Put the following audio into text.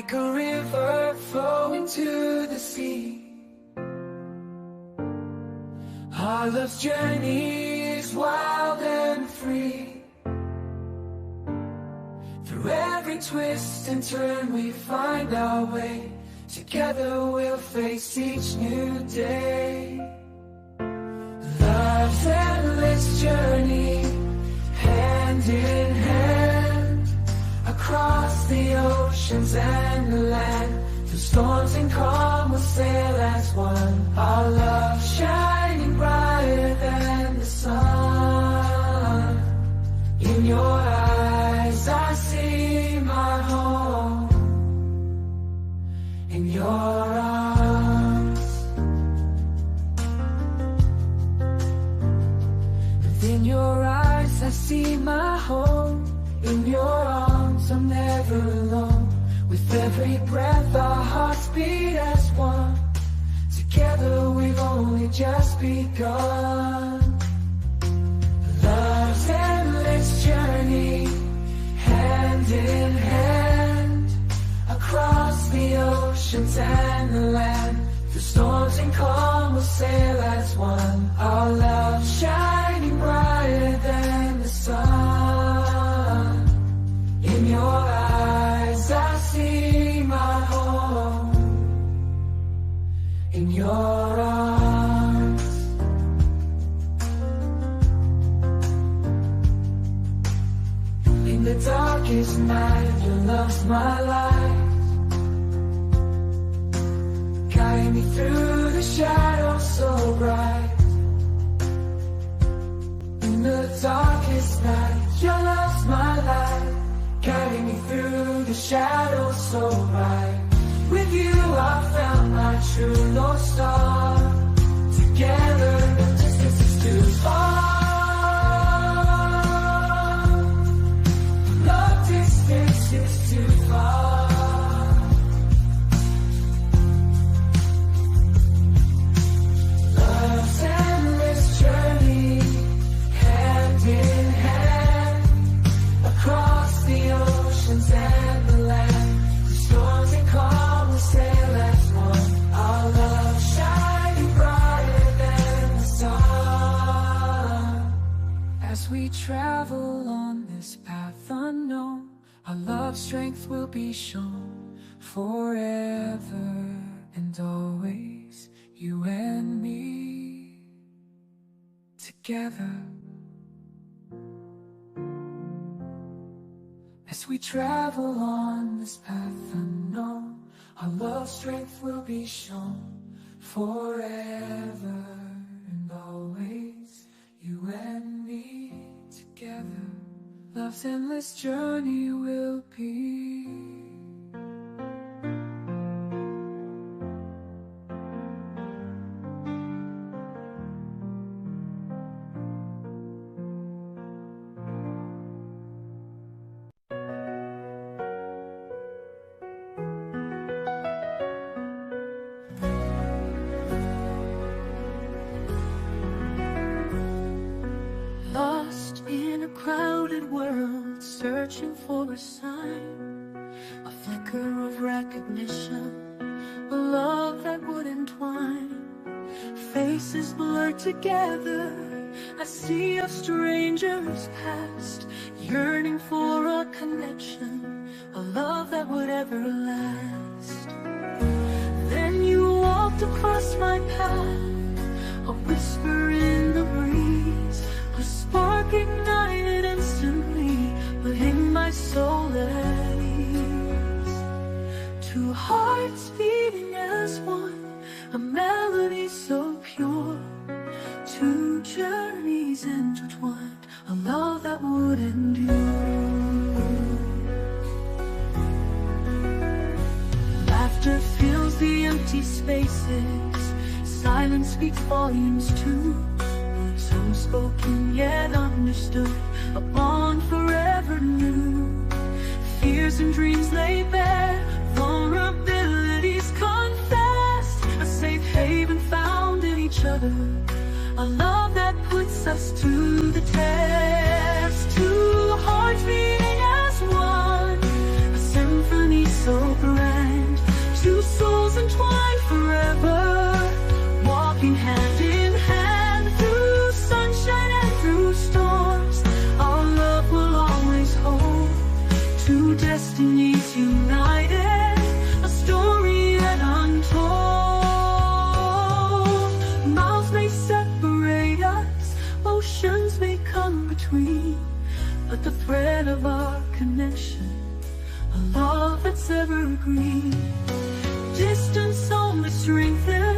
like a river flowing to the sea. Our love's journey is wild and free. Through every twist and turn we find our way. Together we'll face each new day. Love's endless journey, hand in hand, across the oceans and the land. Through storms and calm we'll sail as one. Our love shining brighter than the sun. In your eyes I see my home. In your arms, within your eyes I see my home. In your arms I'm never alone. With every breath our hearts beat as one. Together we've only just begun. Love's endless journey, hand in hand, across the oceans and the land. Through storms and calm we'll sail as one. Our love shining brighter than the sun. In your eyes I see my home. In your arms. In the darkest night your love's my light, guiding me through the shadows so bright. In the darkest night your love's my light, guiding me through the shadows so bright. With you I found my true North Star. Together the distance is too far. Love distance is too far. Love's endless journey, hand in hand, across the oceans and the land. Through storms and calm we'll sail as one. Our love shining brighter than the sun. As we travel on this path unknown, our love's strength will be shown. Forever and always, you and me together. As we travel on this path unknown, our love's strength will be shown. Forever and always, you and me together. Love's endless journey will be. Lost in a crowded world, searching for a sign, a flicker of recognition, a love that would entwine. Faces blurred together, a sea of strangers past, yearning for a connection, a love that would ever last. Then you walked across my path, a whisper in the breeze, a spark ignited instantly, putting my soul at ease. Two hearts beating as one, a melody so pure. Two journeys intertwined, a love that would endure. Laughter fills the empty spaces, silence speaks volumes too. Words unspoken yet understood, a bond forever new. Fears and dreams lay bare, vulnerabilities confessed, a safe haven found in each other, a love that puts us to the test. Two hearts beating as one, a symphony so grand. Distance only strengthens